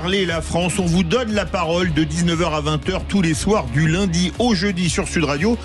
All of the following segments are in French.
Parlez la France, on vous donne la parole de 19h à 20h tous les soirs du lundi au jeudi sur Sud Radio.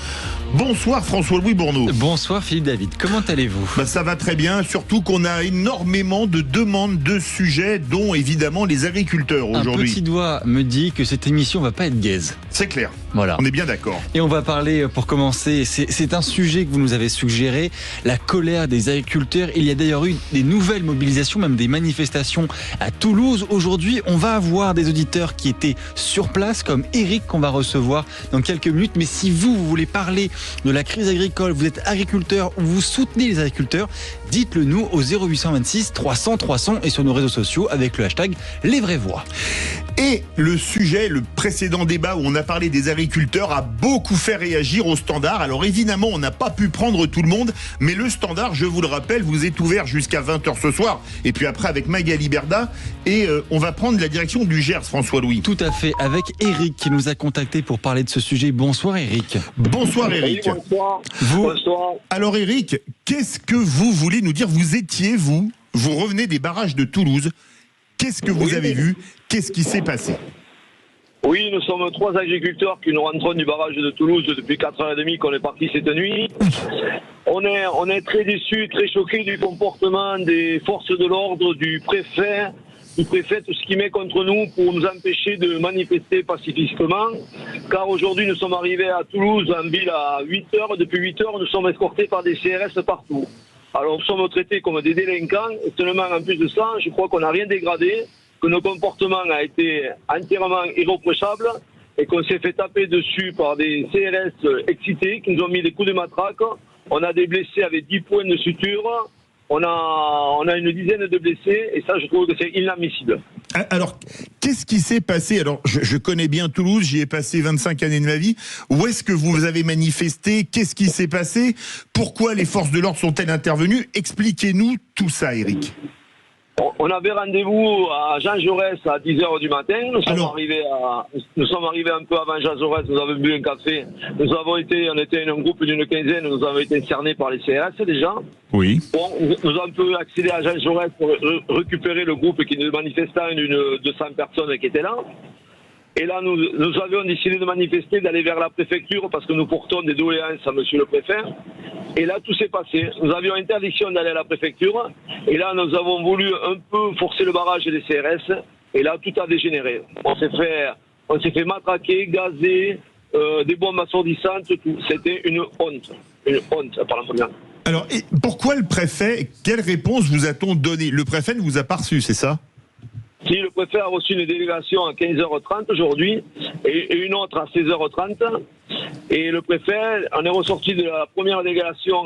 Bonsoir François-Louis Bourneau. Bonsoir Philippe David, comment allez-vous ? Ça va très bien, surtout qu'on a énormément de demandes de sujets, dont évidemment les agriculteurs aujourd'hui. Un petit doigt me dit que cette émission va pas être gaze. C'est clair, voilà. On est bien d'accord. Et on va parler, pour commencer, c'est un sujet que vous nous avez suggéré, la colère des agriculteurs. Il y a d'ailleurs eu des nouvelles mobilisations, même des manifestations à Toulouse. Aujourd'hui, on va avoir des auditeurs qui étaient sur place, comme Eric qu'on va recevoir dans quelques minutes. Mais si vous voulez parler de la crise agricole, vous êtes agriculteur ou vous soutenez les agriculteurs, dites-le nous au 0826 300 300 et sur nos réseaux sociaux avec le hashtag Les Vraies Voix. Et le sujet, le précédent débat où on a parlé des agriculteurs a beaucoup fait réagir au standard. Alors évidemment, on n'a pas pu prendre tout le monde, mais le standard, je vous le rappelle, vous est ouvert jusqu'à 20h ce soir. Et puis après avec Magali Berda. Et on va prendre la direction du Gers, François-Louis. Tout à fait, avec Eric qui nous a contacté pour parler de ce sujet. Bonsoir Eric. Bonsoir Eric. Oui, bonsoir. Bonsoir. Alors Eric, qu'est-ce que vous voulez nous dire ? Vous revenez des barrages de Toulouse. Qu'est-ce que vous avez vu ? Qu'est-ce qui s'est passé ? Oui, nous sommes 3 agriculteurs qui nous rentrons du barrage de Toulouse depuis 4h30 qu'on est parti cette nuit. On est très déçus, très choqués du comportement des forces de l'ordre, du préfet, tout ce qui met contre nous pour nous empêcher de manifester pacifiquement. Car aujourd'hui, nous sommes arrivés à Toulouse, en ville, à 8h. Depuis 8h, nous sommes escortés par des CRS partout. Alors, nous sommes traités comme des délinquants. Et seulement, en plus de ça, je crois qu'on n'a rien dégradé, que nos comportements a été entièrement irréprochables et qu'on s'est fait taper dessus par des CRS excités qui nous ont mis des coups de matraque. On a des blessés avec 10 points de suture. On a une dizaine de blessés et ça, je trouve que c'est inadmissible. Alors, qu'est-ce qui s'est passé ? Alors, je connais bien Toulouse, j'y ai passé 25 années de ma vie. Où est-ce que vous avez manifesté ? Qu'est-ce qui s'est passé ? Pourquoi les forces de l'ordre sont-elles intervenues ? Expliquez-nous tout ça, Eric. On avait rendez-vous à Jean Jaurès à 10h du matin. Nous sommes arrivés un peu avant Jean Jaurès, nous avons bu un café. On était un groupe d'une quinzaine, nous avons été cernés par les CRS déjà. Oui. Bon, nous avons pu accéder à Jean Jaurès pour récupérer le groupe qui nous manifestait d'une 200 personnes qui étaient là. Et là, nous avions décidé de manifester, d'aller vers la préfecture parce que nous portons des doléances à monsieur le préfet. Et là, tout s'est passé. Nous avions interdiction d'aller à la préfecture. Et là, nous avons voulu un peu forcer le barrage des CRS. Et là, tout a dégénéré. On s'est fait matraquer, gazer, des bombes assourdissantes, tout. C'était une honte. Une honte, par la première. Alors, et pourquoi le préfet ? Quelle réponse vous a-t-on donné ? Le préfet ne vous a pas reçu, c'est ça ? Si, le préfet a reçu une délégation à 15h30 aujourd'hui et une autre à 16h30. Et le préfet, on est ressorti de la première délégation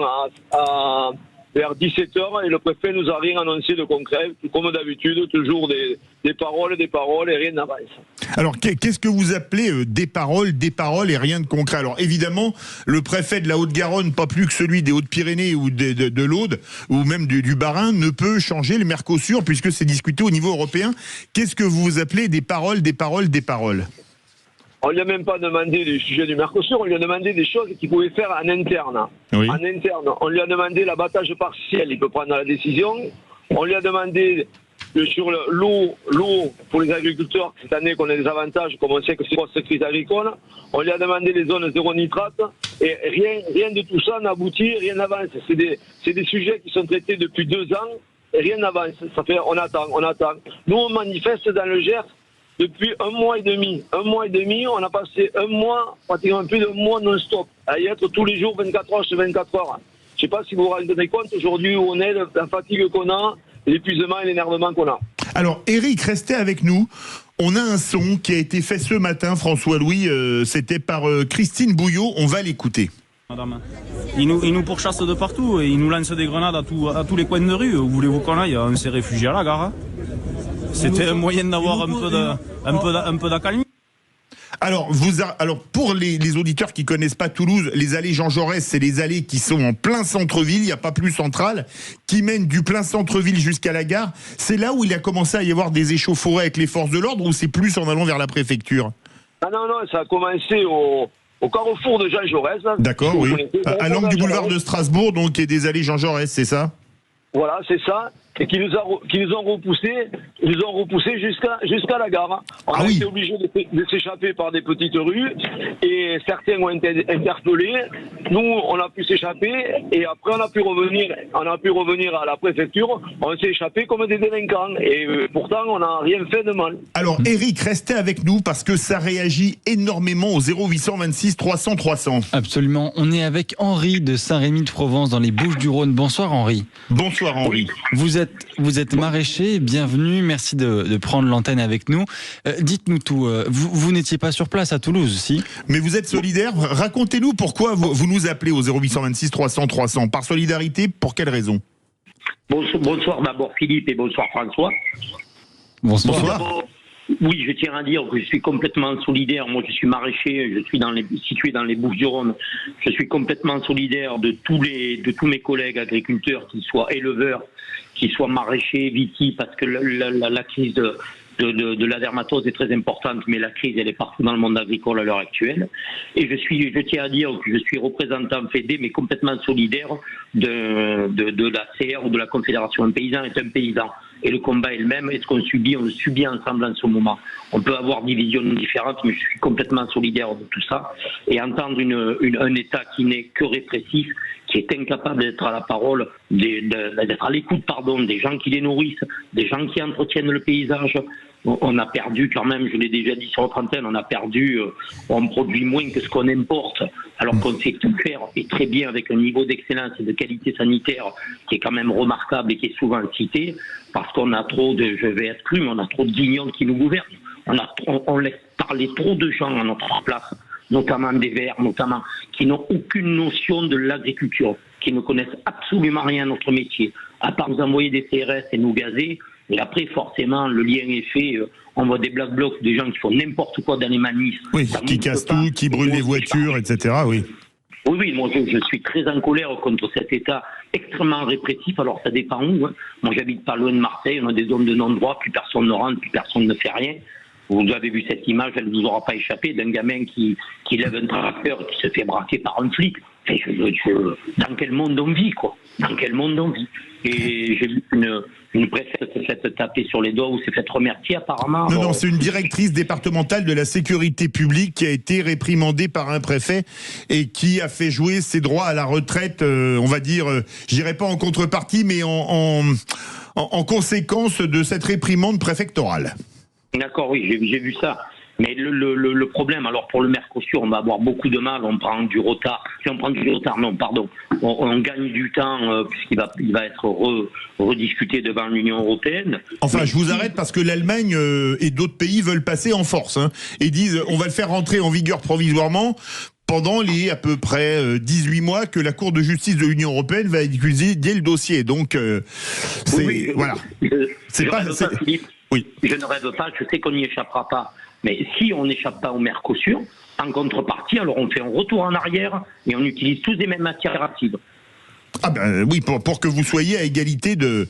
vers 17h et le préfet nous a rien annoncé de concret, comme d'habitude, toujours des paroles et rien n'avance. Alors, qu'est-ce que vous appelez des paroles et rien de concret ? Alors, évidemment, le préfet de la Haute-Garonne, pas plus que celui des Hautes-Pyrénées ou de l'Aude, ou même du Bas-Rhin, ne peut changer le Mercosur puisque c'est discuté au niveau européen. Qu'est-ce que vous appelez des paroles ? On ne lui a même pas demandé du sujet du Mercosur, on lui a demandé des choses qu'il pouvait faire en interne. Oui. En interne, on lui a demandé l'abattage partiel, il peut prendre la décision. On lui a demandé sur l'eau pour les agriculteurs, cette année qu'on a des avantages, comme on sait que c'est une grosse crise agricole. On lui a demandé les zones zéro nitrate et rien de tout ça n'a abouti, rien n'avance. C'est des sujets qui sont traités depuis 2 ans et rien n'avance. On attend. Nous, on manifeste dans le Gers depuis 1 mois et demi. 1 mois et demi, on a passé 1 mois, pratiquement plus d'1 mois non-stop, à y être tous les jours, 24 heures sur 24 heures. Je ne sais pas si vous vous rendez compte aujourd'hui où on est, la fatigue qu'on a, l'épuisement et l'énervement qu'on a. Alors, Eric, restez avec nous. On a un son qui a été fait ce matin, François-Louis, c'était par Christine Bouillot. On va l'écouter. Madame, ils nous pourchassent de partout et ils nous lancent des grenades à tous les coins de rue. Où voulez-vous qu'on aille ? On s'est réfugiés à la gare. C'était un moyen d'avoir un peu d'accalmie. Alors, pour les auditeurs qui connaissent pas Toulouse, les allées Jean Jaurès, c'est les allées qui sont en plein centre-ville, il n'y a pas plus central, qui mènent du plein centre-ville jusqu'à la gare. C'est là où il a commencé à y avoir des échauffourées avec les forces de l'ordre ou c'est plus en allant vers la préfecture ? Ah non, ça a commencé au carrefour de Jean Jaurès. D'accord, oui. À l'angle du boulevard de Strasbourg, donc, et des allées Jean Jaurès, c'est ça ? Voilà, c'est ça. et qui nous ont repoussés jusqu'à la gare. On a été obligés de s'échapper par des petites rues et certains ont été interpellés. Nous, on a pu s'échapper et après on a pu revenir à la préfecture. On s'est échappé comme des délinquants et pourtant on n'a rien fait de mal. Alors Eric, restez avec nous parce que ça réagit énormément au 0826 300 300. Absolument. On est avec Henri de Saint-Rémy-de-Provence dans les Bouches-du-Rhône. Bonsoir Henri. Bonsoir Henri. Vous êtes maraîcher, bienvenue, merci de prendre l'antenne avec nous. Dites-nous tout, vous n'étiez pas sur place à Toulouse, si? Mais vous êtes solidaire. Racontez-nous pourquoi vous nous appelez au 0826 300 300. Par solidarité, pour quelle raison? Bonsoir d'abord Philippe et bonsoir François. Bonsoir. Oui, je tiens à dire que je suis complètement solidaire. Moi, je suis maraîcher, je suis situé dans les Bouches-du-Rhône. Je suis complètement solidaire de tous mes collègues agriculteurs, qu'ils soient éleveurs, qu'ils soient maraîchers, vitis, parce que la crise de la dermatose est très importante, mais la crise, elle est partout dans le monde agricole à l'heure actuelle. Et je tiens à dire que je suis représentant FEDE, mais complètement solidaire de la CR ou de la Confédération. Un paysan est un paysan. Et le combat est le même. Et ce qu'on subit, on le subit ensemble en ce moment. On peut avoir des visions différentes, mais je suis complètement solidaire de tout ça. Et entendre un État qui n'est que répressif, qui est incapable d'être à la parole, d'être à l'écoute, des gens qui les nourrissent, des gens qui entretiennent le paysage. On a perdu quand même, je l'ai déjà dit sur votre antenne, on produit moins que ce qu'on importe, alors qu'on sait tout faire et très bien avec un niveau d'excellence et de qualité sanitaire qui est quand même remarquable et qui est souvent cité, parce qu'on a trop je vais être cru, mais on a trop de guignols qui nous gouvernent. On laisse parler trop de gens à notre place, notamment des Verts, qui n'ont aucune notion de l'agriculture, qui ne connaissent absolument rien à notre métier, à part nous envoyer des CRS et nous gazer. Et après, forcément, le lien est fait. On voit des black blocs, des gens qui font n'importe quoi dans les manifs. Oui, qui cassent tout, qui brûlent les voitures, etc. Oui. Oui, moi je suis très en colère contre cet État extrêmement répressif. Alors ça dépend où. Moi j'habite pas loin de Marseille, on a des zones de non-droit, plus personne ne rentre, plus personne ne fait rien. Vous avez vu cette image, elle ne vous aura pas échappé, d'un gamin qui lève un tracteur et qui se fait braquer par un flic. Dans quel monde on vit, quoi? Dans quel monde on vit? Et j'ai vu une préfète s'est fait taper sur les doigts ou s'est fait remercier apparemment. Non, c'est une directrice départementale de la sécurité publique qui a été réprimandée par un préfet et qui a fait jouer ses droits à la retraite, on va dire, je dirais pas en contrepartie, mais en conséquence de cette réprimande préfectorale. D'accord, oui, j'ai vu ça. Mais le problème, alors pour le Mercosur, on va avoir beaucoup de mal, on prend du retard. Si on prend du retard, non, pardon. On gagne du temps puisqu'il va être rediscuté devant l'Union européenne. Enfin, je vous arrête parce que l'Allemagne et d'autres pays veulent passer en force et disent on va le faire rentrer en vigueur provisoirement pendant les à peu près 18 mois que la Cour de justice de l'Union européenne va étudier le dossier. Donc, voilà. Philippe, oui. Je ne rêve pas, je sais qu'on n'y échappera pas. Mais si on n'échappe pas au Mercosur, en contrepartie, alors on fait un retour en arrière et on utilise tous les mêmes matières actives. Ah ben oui, pour que vous soyez à égalité de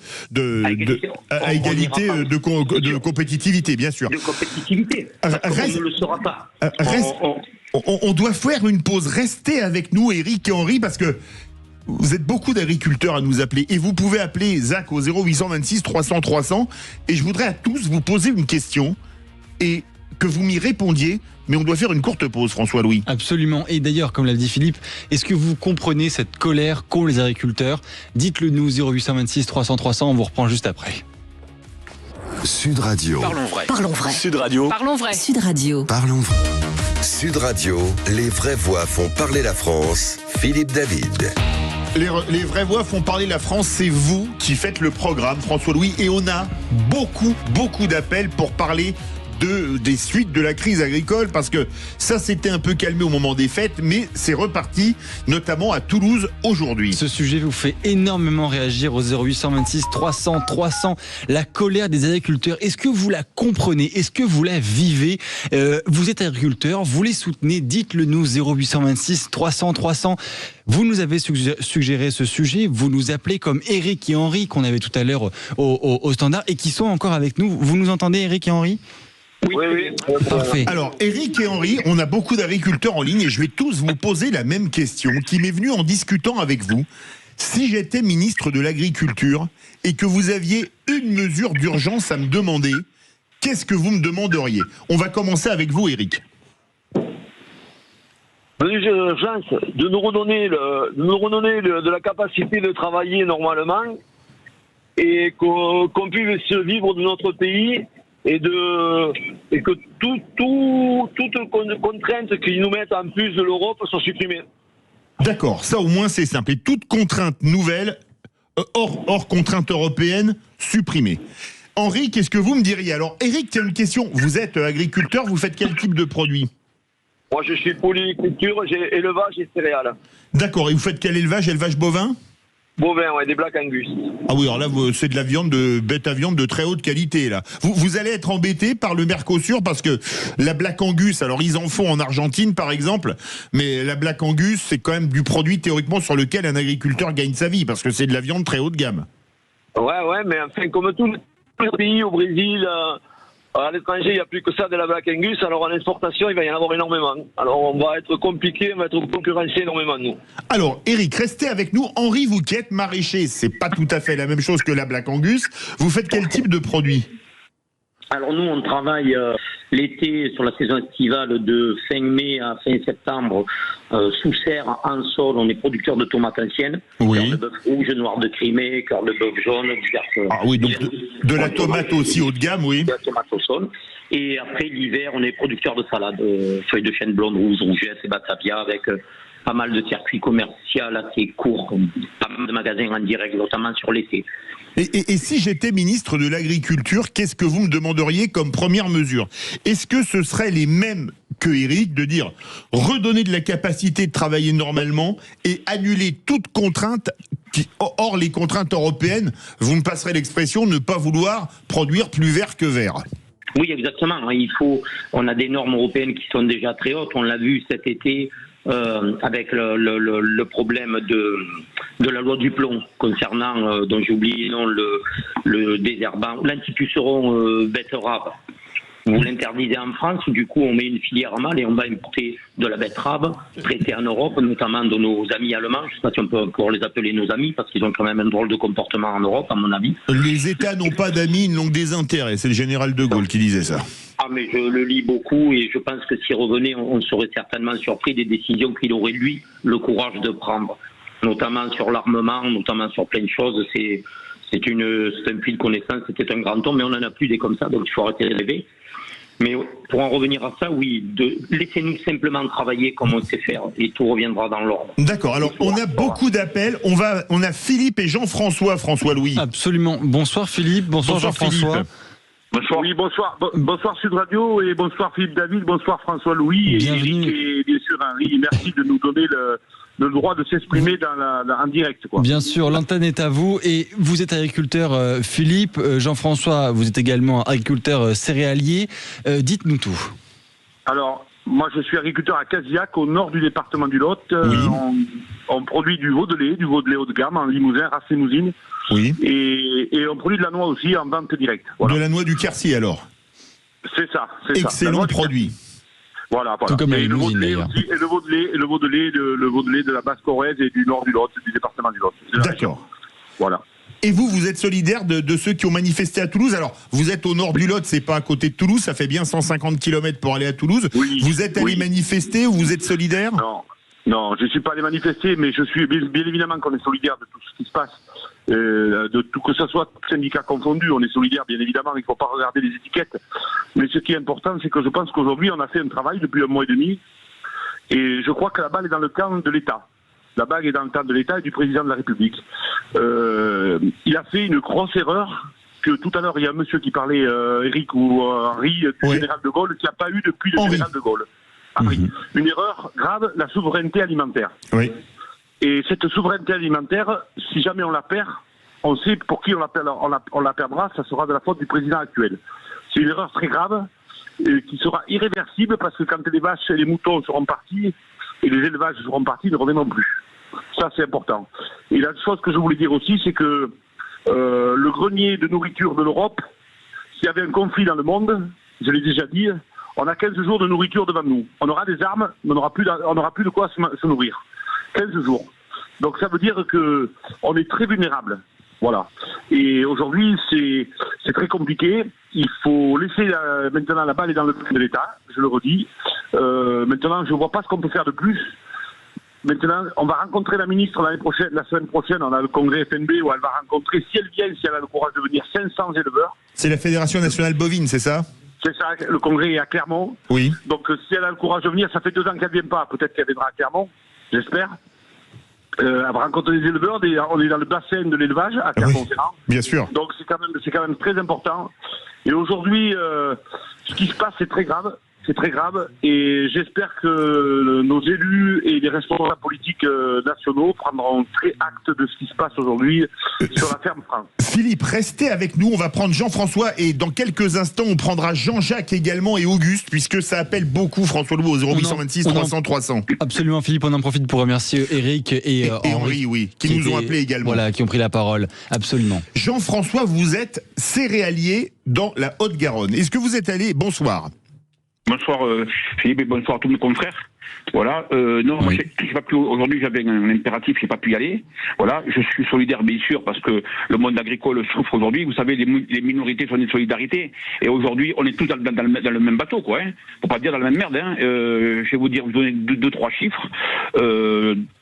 compétitivité, bien sûr. De compétitivité. On ne le saura pas. On doit faire une pause. Restez avec nous, Eric et Henri, parce que vous êtes beaucoup d'agriculteurs à nous appeler. Et vous pouvez appeler Zach au 0826 300 300. Et je voudrais à tous vous poser une question et que vous m'y répondiez. Mais on doit faire une courte pause, François-Louis. Absolument. Et d'ailleurs, comme l'a dit Philippe, est-ce que vous comprenez cette colère qu'ont les agriculteurs? Dites-le nous, 0826 300 300. On vous reprend juste après. Sud Radio. Parlons vrai. Parlons vrai. Sud Radio. Parlons vrai. Sud Radio. Parlons vrai. Sud Radio, les vraies voix font parler la France. Philippe David. Les vraies voix font parler la France, c'est vous qui faites le programme, François-Louis, et on a beaucoup d'appels pour parler des suites de la crise agricole, parce que ça s'était un peu calmé au moment des fêtes, mais c'est reparti, notamment à Toulouse aujourd'hui. Ce sujet vous fait énormément réagir au 0826 300 300. La colère des agriculteurs, est-ce que vous la comprenez? Est-ce que vous la vivez? Vous êtes agriculteur, vous les soutenez, dites-le nous, 0826 300 300. Vous nous avez suggéré ce sujet, vous nous appelez comme Eric et Henri qu'on avait tout à l'heure au standard et qui sont encore avec nous. Vous nous entendez, Eric et Henri? Oui. Parfait. Alors, Eric et Henri, on a beaucoup d'agriculteurs en ligne et je vais tous vous poser la même question qui m'est venue en discutant avec vous. Si j'étais ministre de l'Agriculture et que vous aviez une mesure d'urgence à me demander, qu'est-ce que vous me demanderiez? On va commencer avec vous, Éric. L'urgence de nous redonner de la capacité de travailler normalement et qu'on puisse vivre de notre pays et que toute contrainte qu'ils nous mettent en plus de l'Europe soit supprimée. D'accord, ça au moins c'est simple. Et toute contrainte nouvelle, hors contrainte européenne, supprimée. Henri, qu'est-ce que vous me diriez? Alors, Éric, tiens une question. Vous êtes agriculteur, vous faites quel type de produit? Moi, je suis polyculture, j'ai élevage et céréales. D'accord, et vous faites quel élevage? Élevage bovin? Bovin, ouais, des Black Angus. Ah oui, alors là, c'est de la viande de bête à viande de très haute qualité, là. Vous allez être embêté par le Mercosur parce que la Black Angus, alors ils en font en Argentine, par exemple, mais la Black Angus, c'est quand même du produit théoriquement sur lequel un agriculteur gagne sa vie parce que c'est de la viande très haut de gamme. Ouais, mais enfin, comme tous les pays, au Brésil, à l'étranger, il n'y a plus que ça de la Black Angus, alors en exportation, il va y en avoir énormément. Alors on va être compliqué, on va être concurrencé énormément, nous. Alors, Éric, restez avec nous. Henri, vous qui êtes maraîcher, c'est pas tout à fait la même chose que la Black Angus. Vous faites quel type de produit? Alors nous, on travaille l'été sur la saison estivale de fin mai à fin septembre sous serre, en sol. On est producteur de tomates anciennes, oui. Cœur de bœuf rouge, noir de Crimée, cœur de bœuf jaune, diverses. Ah oui, donc de la tomate aussi haut de gamme, oui. De la tomate au sol. Et après l'hiver, on est producteur de salade, feuilles de chêne blonde, rouge, rougettes et batavia avec pas mal de circuits commerciaux assez courts, pas mal de magasins en direct, notamment sur l'été. Et si j'étais ministre de l'Agriculture, qu'est-ce que vous me demanderiez comme première mesure? Est-ce que ce serait les mêmes que Éric, de dire redonner de la capacité de travailler normalement et annuler toute contrainte, hors les contraintes européennes, vous me passerez l'expression, ne pas vouloir produire plus vert que vert? Oui, exactement. On a des normes européennes qui sont déjà très hautes. On l'a vu cet été avec le problème de la loi du plomb concernant, dont j'ai oublié le désherbant, l'antipuceron betterave. Vous l'interdisez en France, du coup on met une filière à mal et on va importer de la betterave traitée en Europe, notamment de nos amis allemands. Je ne sais pas si on peut encore les appeler nos amis, parce qu'ils ont quand même un drôle de comportement en Europe, à mon avis. Les États n'ont pas d'amis, ils n'ont que des intérêts. C'est le général de Gaulle qui disait ça. Ah, mais je le lis beaucoup et je pense que s'il revenait, on serait certainement surpris des décisions qu'il aurait, lui, le courage de prendre, notamment sur l'armement, notamment sur plein de choses. C'est un puits de connaissance, c'était un grand homme, mais on n'en a plus des comme ça, donc il faut arrêter de rêver. Mais pour en revenir à ça, oui, laissez-nous simplement travailler comme on sait faire et tout reviendra dans l'ordre. D'accord, alors on a beaucoup d'appels, on a Philippe et Jean-François, François-Louis. Absolument. Bonsoir Philippe, bonsoir Jean-François. Philippe. Bonsoir. Oui, bonsoir. Bonsoir Sud Radio et bonsoir Philippe David, bonsoir François-Louis et Éric et bien sûr Henri. Merci de nous donner le droit de s'exprimer en direct, quoi. Bien sûr, l'antenne est à vous. Et vous êtes agriculteur, Philippe. Jean-François, vous êtes également agriculteur céréalier. Dites-nous tout. Alors, moi je suis agriculteur à Casillac, au nord du département du Lot. Oui. On produit du veau de lait haut de gamme en Limousin, race Limousine. Oui. Et on produit de la noix aussi en vente directe. Voilà. De la noix du Quercy alors. C'est ça. Excellent produit. Voilà. Tout comme la et le veau Limousine de lait d'ailleurs. aussi, et le veau de lait de la Basse-Corrèze et du nord du Lot, du département du Lot. D'accord. Voilà. Et vous êtes solidaire de ceux qui ont manifesté à Toulouse. Alors, vous êtes au nord du Lot, c'est pas à côté de Toulouse, ça fait bien 150 km pour aller à Toulouse. Oui, vous êtes allé manifester ou vous êtes solidaire? Non, je ne suis pas allé manifester, mais je suis bien évidemment qu'on est solidaire de tout ce qui se passe, de tout, que ce soit syndicats confondus, on est solidaire bien évidemment, il ne faut pas regarder les étiquettes. Mais ce qui est important, c'est que je pense qu'aujourd'hui, on a fait un travail depuis 1 mois et demi, et je crois que la balle est dans le camp de l'État. La balle est dans le camp de l'État et du président de la République. Il a fait une grosse erreur, que tout à l'heure, il y a un monsieur qui parlait, Éric ou Henri, du général de Gaulle, qui n'a pas eu depuis le général de Gaulle. Une erreur grave, la souveraineté alimentaire. Oui. Et cette souveraineté alimentaire, si jamais on la perd, on sait pour qui on la perdra, ça sera de la faute du président actuel. C'est une erreur très grave, qui sera irréversible, parce que quand les vaches et les moutons seront partis, et les élevages seront partis, ils ne reviendront plus. Ça, c'est important. Et la chose que je voulais dire aussi, c'est que le grenier de nourriture de l'Europe, s'il y avait un conflit dans le monde, je l'ai déjà dit, on a 15 jours de nourriture devant nous. On aura des armes, mais on n'aura plus de quoi se nourrir. 15 jours. Donc ça veut dire que on est très vulnérable. Voilà. Et aujourd'hui, c'est très compliqué. Il faut laisser maintenant la balle est dans le camp de l'État, je le redis. Maintenant, je ne vois pas ce qu'on peut faire de plus. Maintenant, on va rencontrer la ministre la semaine prochaine, on a le congrès FNB où elle va rencontrer, si elle vient, si elle a le courage de venir, 500 éleveurs. C'est la Fédération nationale bovine, c'est ça? C'est ça, le congrès est à Clermont. Oui. Donc si elle a le courage de venir, ça fait 2 ans qu'elle ne vient pas, peut-être qu'elle viendra à Clermont, j'espère. Elle va rencontrer des éleveurs, on est dans le bassin de l'élevage à Clermont-Ferrand. Oui, bien sûr. Donc c'est quand même très important. Et aujourd'hui, ce qui se passe, c'est très grave. C'est très grave et j'espère que nos élus et les responsables politiques nationaux prendront très acte de ce qui se passe aujourd'hui sur la ferme France. Philippe, restez avec nous, on va prendre Jean-François et dans quelques instants on prendra Jean-Jacques également et Auguste puisque ça appelle beaucoup François Lebeau au 0826 300 300. Absolument Philippe, on en profite pour remercier Eric et Henri, oui, qui nous ont appelés également. Voilà, qui ont pris la parole, absolument. Jean-François, vous êtes céréalier dans la Haute-Garonne. Est-ce que vous êtes allé? Bonsoir. Bonsoir Philippe et bonsoir à tous mes confrères. Voilà, non, oui. J'ai pas pu, aujourd'hui j'avais un impératif, j'ai pas pu y aller. Voilà, je suis solidaire bien sûr parce que le monde agricole souffre aujourd'hui. Vous savez, les minorités sont une solidarité et aujourd'hui on est tous dans le même bateau, quoi. Hein. Faut pas dire dans la même merde. Hein. Je vais vous donner 2-3 chiffres.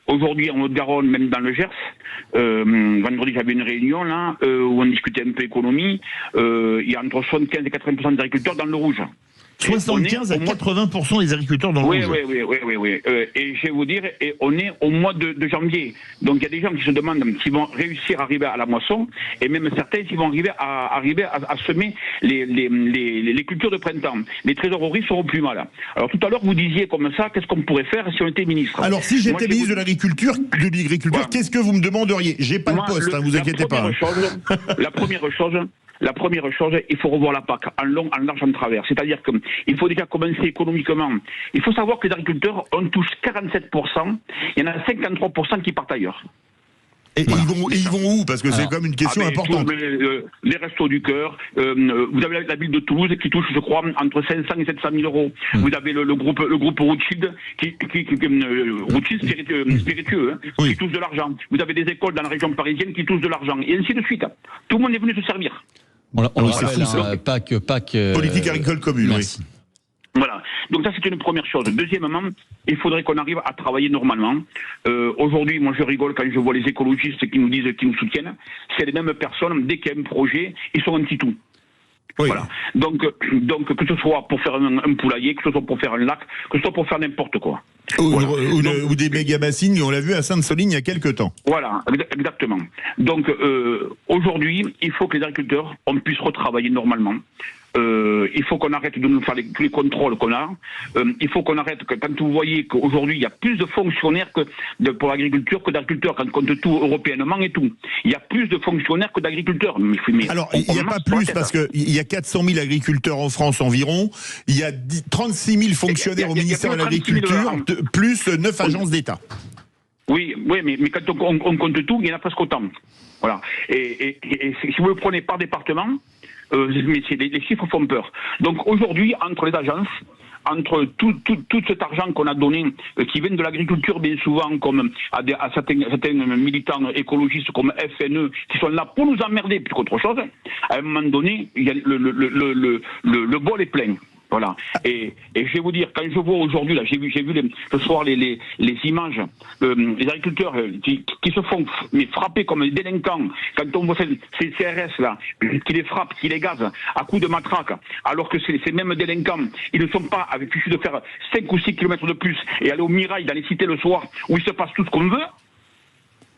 Aujourd'hui en Haute-Garonne, même dans le Gers, vendredi j'avais une réunion là où on discutait un peu économie. Il y a entre 75 et 80% des agriculteurs dans le rouge. 75 à 80% des agriculteurs dans le rouge. Oui. Et je vais vous dire, on est au mois de janvier. Donc il y a des gens qui se demandent s'ils vont réussir à arriver à la moisson, et même certains s'ils vont arriver à semer les cultures de printemps. Les trésoreries seront plus mal. Alors tout à l'heure vous disiez comme ça, qu'est-ce qu'on pourrait faire si on était ministre? Alors si j'étais ministre de l'agriculture, voilà. Qu'est-ce que vous me demanderiez? J'ai pas le poste, vous inquiétez pas. La première chose, il faut revoir la PAC en long, en large, en travers. C'est-à-dire qu'il faut déjà commencer économiquement. Il faut savoir que les agriculteurs, on touche 47%, il y en a 53% qui partent ailleurs. Et voilà. Ils vont où? Parce que c'est comme une question importante. Les restos du cœur. Vous avez la ville de Toulouse qui touche, je crois, entre 500 et 700 000 euros. Vous avez le groupe Rothschild, Rothschild spiritueux, hein, qui touche de l'argent. Vous avez des écoles dans la région parisienne qui touchent de l'argent. Et ainsi de suite. Tout le monde est venu se servir. On le rappelle, PAC. Politique agricole commune, merci. Oui. Voilà. Donc ça, c'est une première chose. Deuxièmement, il faudrait qu'on arrive à travailler normalement. Aujourd'hui, moi, je rigole quand je vois les écologistes qui nous disent qu'ils nous soutiennent. C'est les mêmes personnes, dès qu'il y a un projet, ils sont anti-tout. Oui. Voilà. Donc, que ce soit pour faire un poulailler, que ce soit pour faire un lac, que ce soit pour faire n'importe quoi. Ou des méga-bassines, on l'a vu à Sainte-Soline il y a quelques temps. Voilà, exactement. Donc, aujourd'hui, il faut que les agriculteurs, on puisse retravailler normalement. Il faut qu'on arrête de nous faire tous les contrôles qu'on a. Il faut qu'on arrête, quand vous voyez qu'aujourd'hui il y a plus de fonctionnaires pour l'agriculture que d'agriculteurs, quand on compte tout européennement et tout. Il y a plus de fonctionnaires que d'agriculteurs. Alors il n'y a pas plus parce qu'il y a 400 000 agriculteurs en France environ. Il y a 36 000 fonctionnaires au ministère de l'Agriculture, plus 9 agences d'État. Oui, mais quand on compte tout, il y en a presque autant. Voilà. Et si vous le prenez par département, les chiffres font peur. Donc aujourd'hui, entre les agences, entre tout cet argent qu'on a donné, qui vient de l'agriculture bien souvent, comme à certains militants écologistes comme FNE, qui sont là pour nous emmerder plus qu'autre chose, à un moment donné, il y a le bol est plein. Voilà. Et je vais vous dire, quand je vois aujourd'hui, là, j'ai vu ce soir les images, les agriculteurs qui se font frapper comme des délinquants, quand on voit ces CRS là, qui les frappent, qui les gazent à coups de matraque, alors que ces mêmes délinquants, ils ne sont pas avec fichu de faire 5 ou 6 kilomètres de plus et aller au Mirail dans les cités le soir où il se passe tout ce qu'on veut.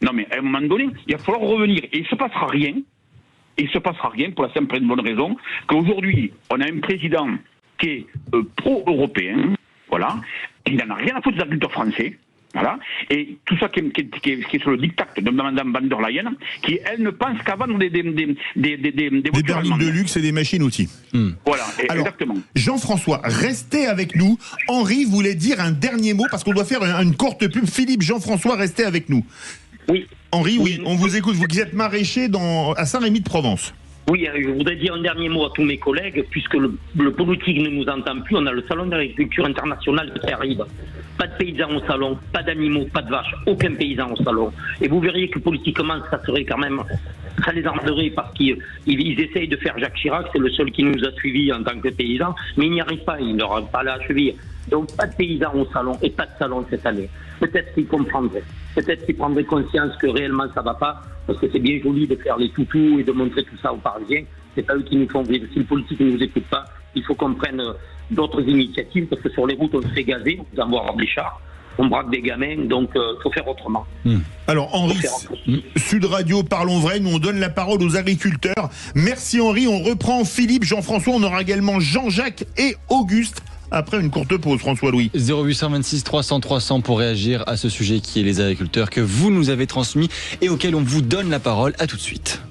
Non mais à un moment donné, il va falloir revenir et il se passera rien. Et il se passera rien pour la simple et bonne raison qu'aujourd'hui, on a un président qui est pro-européen, voilà, il n'en a rien à foutre des agriculteurs français, voilà, et tout ça qui est sur le diktat de Mme van der Leyen, qui, elle, ne pense qu'à vendre des berlines de luxe et des machines-outils. Voilà, alors, exactement. Jean-François, restez avec nous. Henri voulait dire un dernier mot, parce qu'on doit faire une courte pub. Philippe, Jean-François, restez avec nous. Oui. Henri, oui, on vous écoute. Vous qui êtes maraîcher à Saint-Rémy-de-Provence. Oui, je voudrais dire un dernier mot à tous mes collègues, puisque le politique ne nous entend plus, on a le Salon d'agriculture international qui arrive. Pas de paysans au salon, pas d'animaux, pas de vaches, aucun paysan au salon. Et vous verriez que politiquement, ça serait quand même, ça les emmerderait parce qu'ils essayent de faire Jacques Chirac, c'est le seul qui nous a suivis en tant que paysan, mais ils n'y arrivent pas, ils n'auront pas la cheville. Donc pas de paysans au salon et pas de salon cette année. Peut-être qu'ils comprendraient, peut-être qu'ils prendraient conscience que réellement ça va pas, parce que c'est bien joli de faire les toutous et de montrer tout ça aux Parisiens. C'est pas eux qui nous font vivre. Si le politique ne nous écoute pas, il faut qu'on prenne d'autres initiatives, parce que sur les routes on se fait gazer, on va avoir des chars, on braque des gamins, donc il faut faire autrement. Alors Henri, Sud Radio, parlons vrai, nous on donne la parole aux agriculteurs. Merci Henri, on reprend Philippe, Jean-François, on aura également Jean-Jacques et Auguste après une courte pause, François-Louis. 0826 300 300 pour réagir à ce sujet qui est les agriculteurs que vous nous avez transmis et auquel on vous donne la parole. À tout de suite.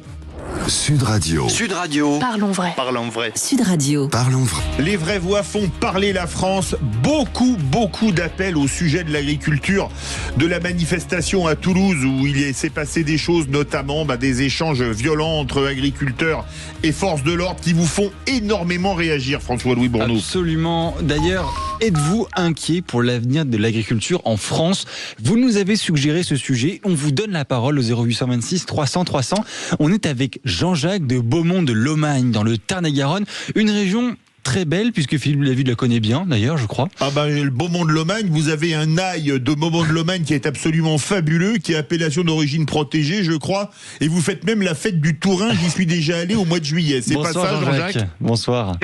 Sud Radio. Sud Radio. Parlons vrai. Parlons vrai. Sud Radio. Parlons vrai. Les vraies voix font parler la France. Beaucoup d'appels au sujet de l'agriculture, de la manifestation à Toulouse où s'est passé des choses, notamment des échanges violents entre agriculteurs et forces de l'ordre qui vous font énormément réagir, François-Louis Bourneau. Absolument. D'ailleurs, êtes-vous inquiet pour l'avenir de l'agriculture en France? Vous nous avez suggéré ce sujet. On vous donne la parole au 0826 300 300. On est avec Jean-Jacques de Beaumont de Lomagne, dans le Tarn-et-Garonne, une région très belle, puisque Philippe Laville la connaît bien, d'ailleurs, je crois. Le Beaumont de Lomagne, vous avez un ail de Beaumont de Lomagne qui est absolument fabuleux, qui est appellation d'origine protégée, je crois, et vous faites même la fête du Tourin, j'y suis déjà allé au mois de juillet. C'est Bonsoir, pas ça, Jean-Jacques? Bonsoir.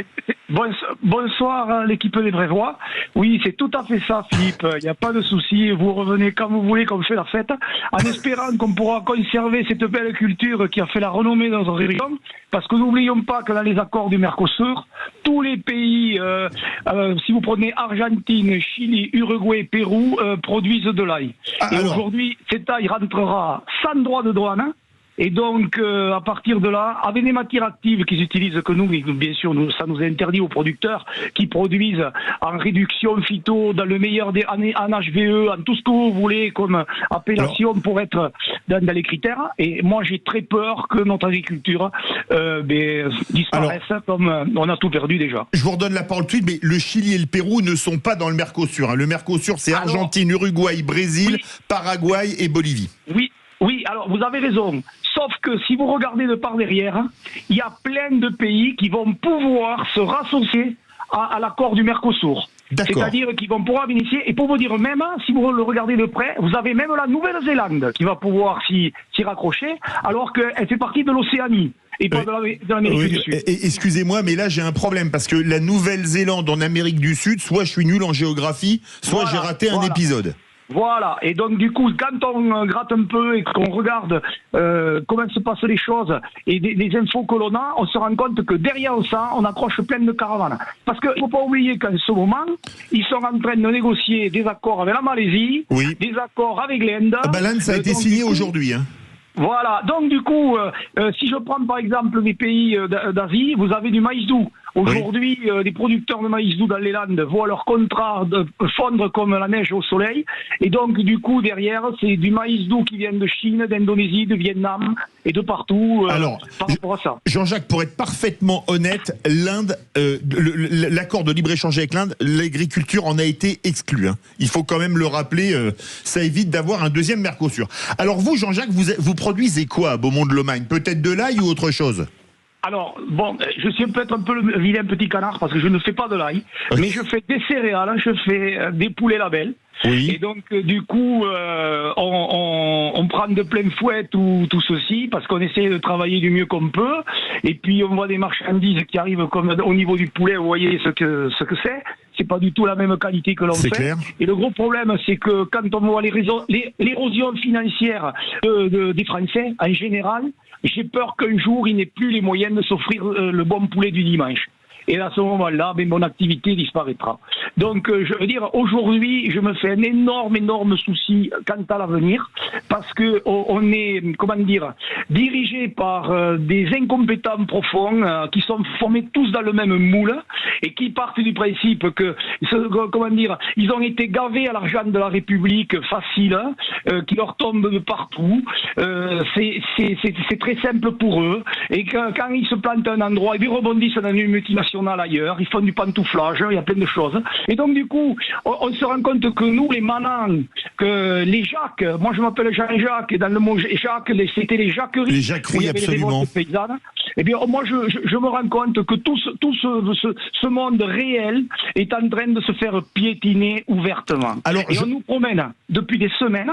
Bonsoir l'équipe des vraies voix. Oui, c'est tout à fait ça, Philippe. Il n'y a pas de souci. Vous revenez quand vous voulez, qu'on fait la fête, en espérant qu'on pourra conserver cette belle culture qui a fait la renommée dans notre région. Parce que n'oublions pas que dans les accords du Mercosur, tous les pays, si vous prenez Argentine, Chili, Uruguay, Pérou, produisent de l'ail. Et aujourd'hui, cet ail rentrera sans droit de douane. Et donc, à partir de là, avec des matières actives qu'ils utilisent que nous, bien sûr, ça nous est interdit aux producteurs qui produisent en réduction phyto, dans le meilleur des années, en HVE, en tout ce que vous voulez comme appellation pour être dans les critères. Et moi, j'ai très peur que notre agriculture disparaisse comme on a tout perdu déjà. Je vous redonne la parole tout de suite, mais le Chili et le Pérou ne sont pas dans le Mercosur. Le Mercosur, c'est Argentine, Uruguay, Brésil, Paraguay et Bolivie. Oui, alors vous avez raison. Sauf que si vous regardez de par derrière, il y a plein de pays qui vont pouvoir se rassocier à l'accord du Mercosur. C'est-à-dire qu'ils vont pouvoir bénéficier. Et pour vous dire même, si vous le regardez de près, vous avez même la Nouvelle-Zélande qui va pouvoir s'y raccrocher, alors qu'elle fait partie de l'Océanie. Et pas de l'Amérique du Sud. Excusez-moi, mais là j'ai un problème parce que la Nouvelle-Zélande en Amérique du Sud, soit je suis nul en géographie, soit j'ai raté un épisode. Voilà, et donc du coup, quand on gratte un peu et qu'on regarde comment se passent les choses et des infos que l'on a, on se rend compte que derrière ça, on accroche plein de caravanes. Parce qu'il ne faut pas oublier qu'en ce moment, ils sont en train de négocier des accords avec la Malaisie, des accords avec l'Inde. L'Inde, ça a été signé aujourd'hui. Voilà, donc du coup, si je prends par exemple des pays d'Asie, vous avez du maïs doux. Aujourd'hui, les producteurs de maïs doux dans les Landes voient leur contrat fondre comme la neige au soleil. Et donc, du coup, derrière, c'est du maïs doux qui vient de Chine, d'Indonésie, de Vietnam et de partout par rapport à ça. Jean-Jacques, pour être parfaitement honnête, l'Inde, l'accord de libre-échange avec l'Inde, l'agriculture en a été exclue. Il faut quand même le rappeler, ça évite d'avoir un deuxième Mercosur. Alors vous, Jean-Jacques, vous produisez quoi à Beaumont de Lomagne? Peut-être de l'ail ou autre chose? Alors, bon, je suis peut-être un peu le vilain petit canard parce que je ne fais pas de l'ail, mais je fais des céréales, je fais des poulets labels. Et donc, du coup, on prend de plein fouet tout ceci parce qu'on essaie de travailler du mieux qu'on peut. Et puis, on voit des marchandises qui arrivent comme au niveau du poulet, vous voyez ce que c'est. C'est pas du tout la même qualité que l'on fait. Clair. Et le gros problème, c'est que quand on voit l'érosion financière des Français, en général, j'ai peur qu'un jour, ils n'aient plus les moyens de s'offrir le bon poulet du dimanche. Et à ce moment-là, mon activité disparaîtra. Donc, je veux dire, aujourd'hui, je me fais un énorme souci quant à l'avenir, parce que on est, dirigé par des incompétents profonds qui sont formés tous dans le même moule et qui partent du principe que, ils ont été gavés à l'argent de la République facile, qui leur tombe de partout. C'est très simple pour eux. Et quand ils se plantent à un endroit, ils rebondissent dans une multinationale ailleurs, ils font du pantouflage, il y a plein de choses. Et donc du coup, on se rend compte que nous, les manants, que les Jacques, moi je m'appelle Jean-Jacques, et dans le mot Jacques, c'était les jacqueries. Les jacqueries, absolument. Eh bien, moi, je me rends compte que tout ce monde réel est en train de se faire piétiner ouvertement. Alors, on nous promène depuis des semaines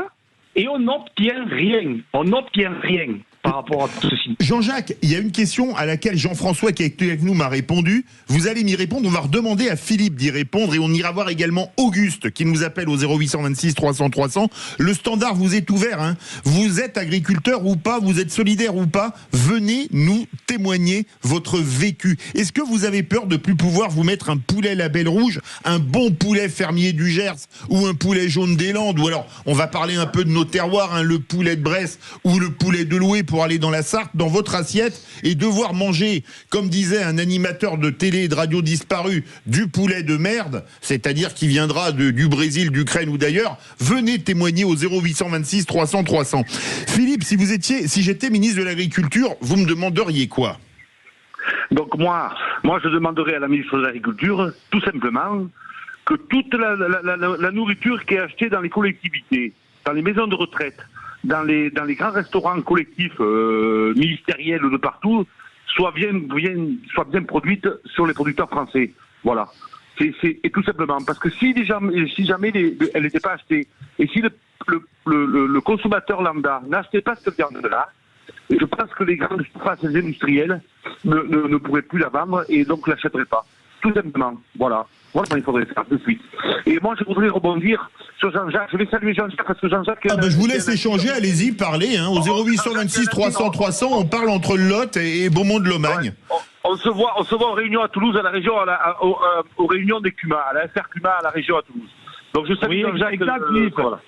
et on n'obtient rien. On n'obtient rien par rapport à tout ceci. Jean-Jacques, il y a une question à laquelle Jean-François qui est avec nous m'a répondu. Vous allez m'y répondre. On va redemander à Philippe d'y répondre et on ira voir également Auguste qui nous appelle au 0826 300 300. Le standard vous est ouvert. Hein. Vous êtes agriculteur ou pas, vous êtes solidaire ou pas, venez nous témoigner votre vécu. Est-ce que vous avez peur de plus pouvoir vous mettre un poulet label rouge, un bon poulet fermier du Gers ou un poulet jaune des Landes, ou alors on va parler un peu de nos terroirs, hein, le poulet de Bresse ou le poulet de Loué pour aller dans la Sarthe, dans votre assiette, et devoir manger, comme disait un animateur de télé et de radio disparu, du poulet de merde, c'est-à-dire qui viendra du Brésil, d'Ukraine ou d'ailleurs. Venez témoigner au 0826 300 300. Philippe, si j'étais ministre de l'Agriculture, vous me demanderiez quoi? Donc moi je demanderais à la ministre de l'Agriculture, tout simplement, que toute la nourriture qui est achetée dans les collectivités, dans les maisons de retraite, dans les grands restaurants collectifs ministériels de partout, soit bien produite sur les producteurs français. Voilà. Et tout simplement. Parce que si jamais elle n'était pas achetée, et si le consommateur lambda n'achetait pas cette viande-là, je pense que les grandes surfaces industrielles ne pourraient plus la vendre et donc ne l'achèteraient pas. Tout simplement. Voilà. Voilà ce qu'il faudrait faire de suite. Et moi, je voudrais rebondir sur Jean-Jacques. Je vais saluer Jean-Jacques parce que Jean-Jacques... je vous laisse échanger, allez-y, parlez. Hein. Au 0826 300 300, on parle entre le Lot et Beaumont de Lomagne. Ouais. On se voit aux réunions à Toulouse, à la région, aux réunions des CUMA, à la FR CUMA, à la région à Toulouse. Donc je salue Jean-Jacques. Voilà.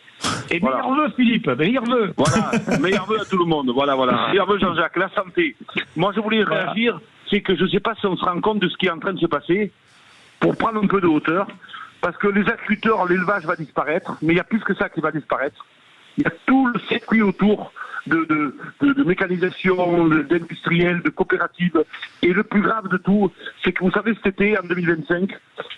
Et meilleur vœu, Philippe, meilleur vœu. Voilà, meilleur vœu à tout le monde. Voilà. Meilleur vœu, Jean-Jacques, la santé. Moi, je voulais réagir, c'est que je ne sais pas si on se rend compte de ce qui est en train de se passer, pour prendre un peu de hauteur, parce que les agriculteurs, l'élevage va disparaître, mais il y a plus que ça qui va disparaître. Il y a tout le circuit autour de mécanisation, d'industriels, de coopératives. Et le plus grave de tout, c'est que vous savez, cet été, en 2025,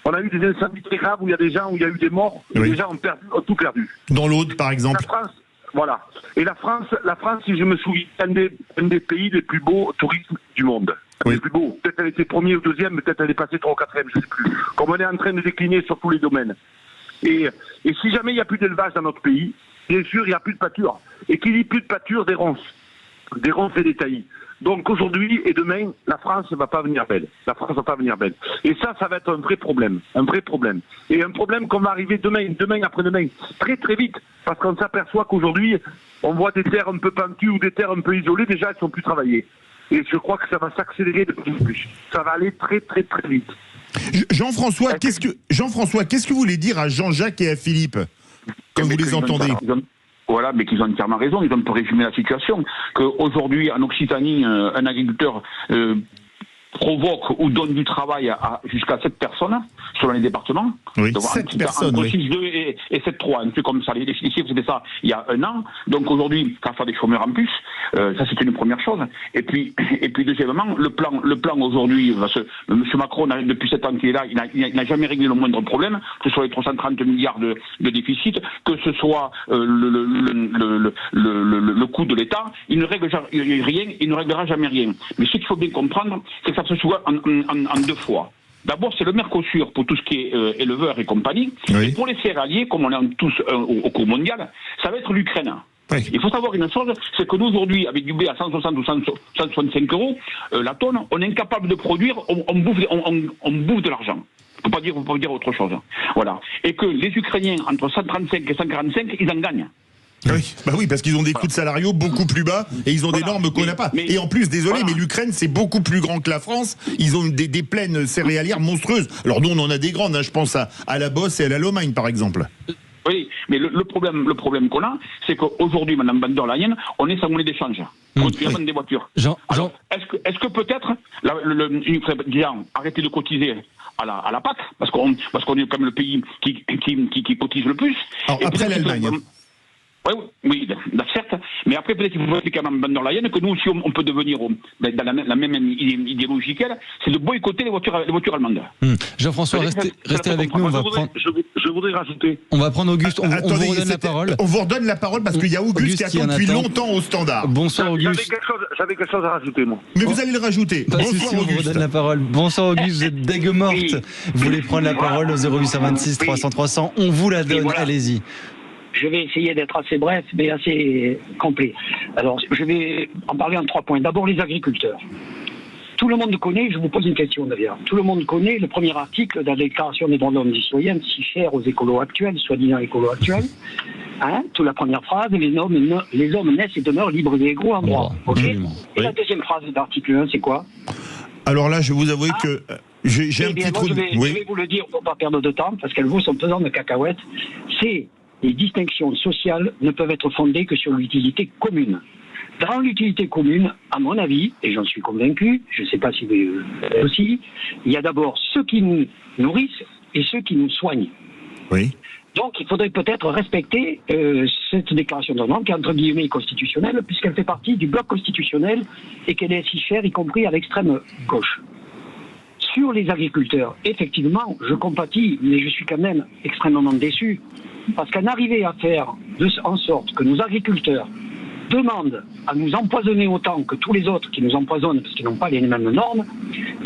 on a eu des incendies très graves où il y a eu des morts, et les gens ont tout perdu. Dans l'Aude, par exemple. La France, voilà. Et la France, si je me souviens, un des pays les plus beaux tourismes du monde. Les plus beaux. Peut-être elle était premier ou deuxième, peut-être elle est passée 3 ou 4e, je ne sais plus. Comme on est en train de décliner sur tous les domaines. Et si jamais il n'y a plus d'élevage dans notre pays, bien sûr, il n'y a plus de pâture. Et qu'il n'y ait plus de pâture, des ronces et des taillis. Donc aujourd'hui et demain, la France ne va pas venir belle. La France ne va pas venir belle. Et ça va être un vrai problème. Et un problème qu'on va arriver demain après-demain, très très vite. Parce qu'on s'aperçoit qu'aujourd'hui, on voit des terres un peu pentues ou des terres un peu isolées, déjà elles ne sont plus travaillées. Et je crois que ça va s'accélérer de plus en plus. Ça va aller très très très vite. Jean-François, qu'est-ce que vous voulez dire à Jean-Jacques et à Philippe quand vous les entendez? Voilà, mais qu'ils ont entièrement raison, ils ont un peu résumé la situation. Qu'aujourd'hui, en Occitanie, un agriculteur provoque ou donne du travail à jusqu'à 7 personnes selon les départements. Oui, donc, 7 personnes, entre 6,2 et 7,3, un truc comme ça. Les chiffres, c'était ça il y a un an. Donc aujourd'hui, qu'à faire des chômeurs en plus, ça c'est une première chose. Et puis deuxièmement, le plan aujourd'hui, M. Macron, depuis 7 ans qu'il est là, il n'a jamais réglé le moindre problème, que ce soit les 330 milliards de déficit, que ce soit le coût de l'État, il ne règle rien, il ne réglera jamais rien. Mais ce qu'il faut bien comprendre, c'est que ça se joue en deux fois. D'abord, c'est le Mercosur pour tout ce qui est éleveurs et compagnie. Oui. Et pour les céréaliers, comme on est tous au cours mondial, ça va être l'Ukraine. Oui. Il faut savoir une chose, c'est que nous aujourd'hui, avec du blé à 160 ou 165 euros la tonne, on est incapable de produire, on bouffe de l'argent. On ne peut pas dire autre chose. Voilà. Et que les Ukrainiens, entre 135 et 145, ils en gagnent. Oui, parce qu'ils ont des coûts de salariaux beaucoup plus bas et ils ont des normes qu'on n'a pas. Et en plus, désolé, mais l'Ukraine, c'est beaucoup plus grand que la France. Ils ont des plaines céréalières monstrueuses. Alors nous, on en a des grandes. Hein. Je pense à la Bosse et à la Lomagne, par exemple. Oui, mais le problème qu'on a, c'est qu'aujourd'hui, Mme van der Leyen, on est sans monnaie d'échange. On des voitures. Alors, est-ce que peut-être, il faudrait déjà arrêter de cotiser à la PAC, parce qu'on est quand même le pays qui cotise le plus. Alors, après l'Allemagne. Oui, certes. Mais après, peut-être qu'il faut expliquer à Mme der Leyen que nous aussi, on peut devenir dans la même idéologie qu'elle, c'est de boycotter les voitures allemandes. Jean-François, restez avec nous. Je voudrais rajouter. On va prendre Auguste. On vous redonne la parole. On vous redonne la parole parce qu'il y a Auguste qui attend depuis longtemps au standard. Bonsoir Auguste. J'avais quelque chose à rajouter, moi. Mais vous allez le rajouter. Bonsoir Auguste. On vous redonne la parole. Bonsoir Auguste, vous êtes dague morte. Oui. Vous voulez prendre la parole au 0826 300 300. On vous la donne. Voilà. Allez-y. Je vais essayer d'être assez bref, mais assez complet. Alors, je vais en parler en 3 points. D'abord, les agriculteurs. Tout le monde connaît, je vous pose une question d'ailleurs, tout le monde connaît le premier article de la Déclaration des droits de l'homme et citoyens, si cher aux écolos actuels, soi-disant écolos actuels. Toute la première phrase, les hommes naissent et demeurent libres et égaux en droit. Okay. Et la deuxième phrase de l'article 1, c'est quoi? Alors là, je vais vous avouer que j'ai un petit trou. Je vais vous le dire pour ne pas perdre de temps, parce qu'elles vaut son pesant de cacahuètes. C'est les distinctions sociales ne peuvent être fondées que sur l'utilité commune. Dans l'utilité commune, à mon avis, et j'en suis convaincu, je ne sais pas si vous aussi, il y a d'abord ceux qui nous nourrissent et ceux qui nous soignent. Oui. Donc il faudrait peut-être respecter cette déclaration de droits qui est entre guillemets constitutionnelle, puisqu'elle fait partie du bloc constitutionnel et qu'elle est si chère, y compris à l'extrême gauche. Sur les agriculteurs, effectivement, je compatis, mais je suis quand même extrêmement déçu, parce qu'en arriver à faire en sorte que nos agriculteurs demandent à nous empoisonner autant que tous les autres qui nous empoisonnent parce qu'ils n'ont pas les mêmes normes,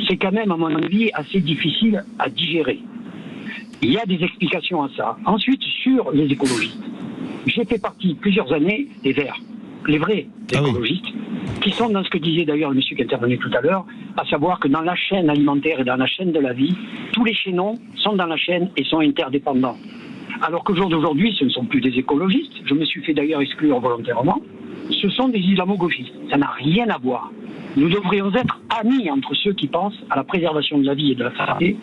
c'est quand même, à mon avis, assez difficile à digérer. Il y a des explications à ça. Ensuite, sur les écologistes, j'ai fait partie plusieurs années des Verts, les vrais écologistes, qui sont dans ce que disait d'ailleurs le monsieur qui est intervenu tout à l'heure, à savoir que dans la chaîne alimentaire et dans la chaîne de la vie, tous les chaînons sont dans la chaîne et sont interdépendants. Alors qu'au jour d'aujourd'hui, ce ne sont plus des écologistes, je me suis fait d'ailleurs exclure volontairement, ce sont des islamo-gauchistes. Ça n'a rien à voir. Nous devrions être amis entre ceux qui pensent à la préservation de la vie et de la santé